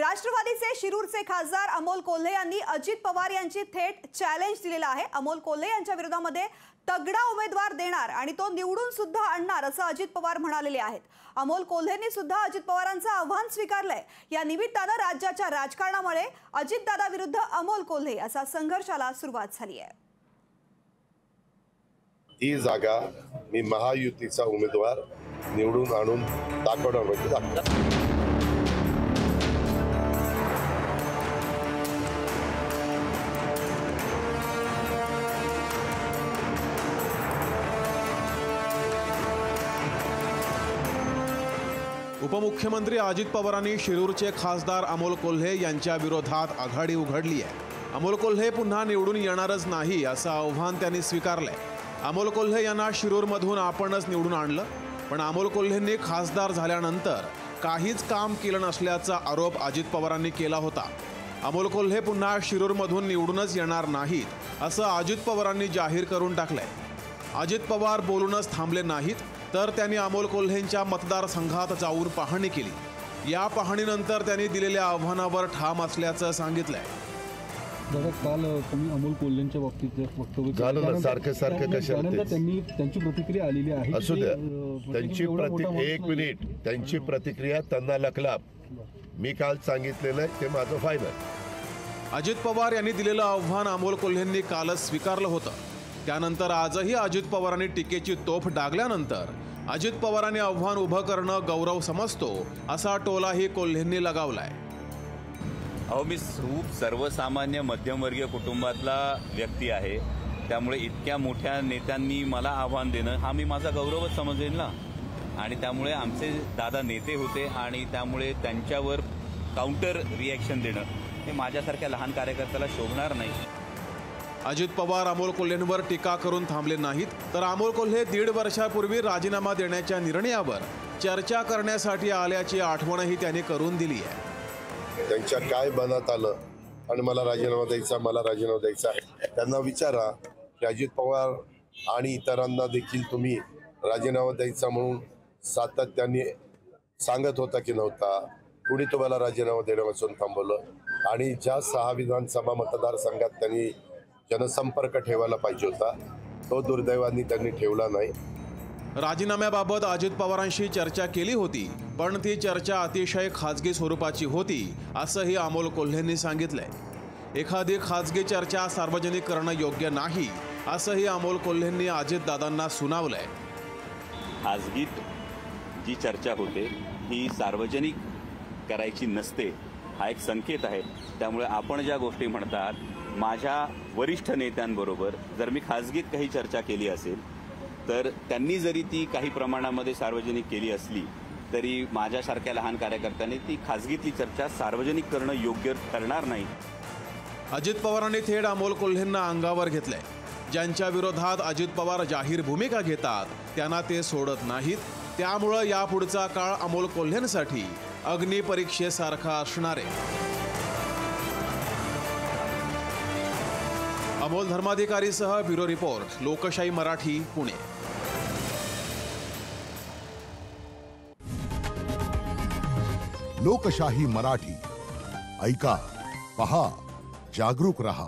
राष्ट्रवादीचे शिरूरचे खासदार अमोल कोल्हे यांनी अजित पवार यांची थेट चॅलेंज दिलेला आहे। अमोल कोल्हे यांच्या विरोधामध्ये तगडा उमेदवार देणार आणि तो निवडून सुद्धा आणणार असं अजित पवार म्हणालेले आहेत। अमोल कोल्हेंनी सुद्धा अजित पवारांचं आव्हान स्वीकारलंय। या निमित्तानं राज्याच्या राजकारणामुळे अजितदादा विरुद्ध अमोल कोल्हे असा संघर्षाला सुरुवात झाली आहे। ही जागा मी महायुतीचा उमेदवार निवडून आणून दाखवणार। उपमुख्यमंत्री अजित पवारांनी शिरूरचे खासदार अमोल कोल्हे यांच्या विरोधात आघाडी उघडली आहे। अमोल कोल्हे पुन्हा निवडून येणारच नाही असं आव्हान त्यांनी स्वीकारलंय। अमोल कोल्हे यांना शिरूरमधून आपणच निवडून आणलं, पण अमोल कोल्हेंनी खासदार झाल्यानंतर काहीच काम केलं नसल्याचा आरोप अजित पवारांनी केला होता। अमोल कोल्हे पुन्हा शिरूरमधून निवडूनच येणार नाहीत असं अजित पवारांनी जाहीर करून टाकलंय। अजित पवार बोलूनच थांबले नाहीत, तर त्यांनी अमोल कोल्हेंच्या मतदारसंघात जाऊन पाहणी केली। या पाहणीनंतर त्यांनी दिलेल्या आव्हानावर ठाम असल्याचं सांगितलंय। दादा, काल तुम्ही अमोल कोल्हेंच्या बाबतीत वक्तव्य केलं, सारखं त्यांची प्रतिक्रिया आलेली आहे। असू द्या, एक मिनिट, त्यांची प्रतिक्रिया त्यांना लखलाप। मी काल सांगितलेलं ते माझं फायनल। अजित पवार यांनी दिलेलं आव्हान अमोल कोल्हेंनी कालच स्वीकारलं होतं। त्यानंतर आजही अजित पवारांनी टीकेची तोफ डागल्यानंतर अजित पवारांनी आव्हान उभं करणं गौरव समजतो असा टोलाही कोल्हेंनी लगावलाय। अहो, मी खूप सर्वसामान्य मध्यमवर्गीय कुटुंबातला व्यक्ती आहे, त्यामुळे इतक्या मोठ्या नेत्यांनी मला आव्हान देणं हा मी माझा गौरवच समजेल ना। आणि त्यामुळे आमचे दादा नेते होते आणि त्यामुळे त्यांच्यावर काउंटर रिॲक्शन देणं हे माझ्यासारख्या लहान कार्यकर्त्याला शोभणार नाही। अजित पवार अमोल कोल्हेंवर टीका करून थांबले नाहीत, तर अमोल कोल्हे 1.5 वर्षापूर्वी राजीनामा देण्याच्या निर्णयावर चर्चा करण्यासाठी आल्याची आठवणही त्यांनी करून दिली आहे। त्यांच्या काय बनात आलं आणि मला राजीनामा द्यायचा आहे, त्यांना विचारा की अजित पवार आणि इतरांना देखील तुम्ही राजीनामा द्यायचा म्हणून सातत्याने सांगत होता की नव्हता? कुणी तुम्हाला राजीनामा देण्यापासून थांबवलं? आणि ज्या 6 विधानसभा मतदारसंघात त्यांनी जनसंपर्क ठेवायला पाहिजे होता, तो दुर्दैवाने त्यांनी ठेवला नाही। राजीनाम्याबाबत अजित पवारांशी चर्चा केली होती, पण ती चर्चा अतिशय खाजगी स्वरूपाची होती असंही अमोल कोल्हेंनी सांगितलंय। एखादी खाजगी चर्चा सार्वजनिक करणं योग्य नाही असंही अमोल कोल्हेंनी अजितदादांना सुनावलंय। खाजगीत जी चर्चा होते ही सार्वजनिक करायची नसते हा एक संकेत आहे। त्यामुळे आपण ज्या गोष्टी म्हणतात, माझ्या वरिष्ठ नेत्यांबरोबर जर मी खाजगीत काही चर्चा केली असेल तर त्यांनी जरी ती काही प्रमाणामध्ये सार्वजनिक केली असली तरी माझ्यासारख्या लहान कार्यकर्त्यांनी ती खाजगीतली चर्चा सार्वजनिक करणं योग्य ठरणार नाही। अजित पवारांनी थेट अमोल कोल्हेंना अंगावर घेतलंय। ज्यांच्या विरोधात अजित पवार जाहीर भूमिका घेतात त्यांना ते सोडत नाहीत, त्यामुळं यापुढचा काळ अमोल कोल्हेंसाठी अग्निपरीक्षेसारखा असणार आहे। अमोल धर्माधिकारीसह ब्युरो रिपोर्ट, लोकशाही मराठी, पुणे। लोकशाही मराठी, ऐका, पहा, जागरूक रहा।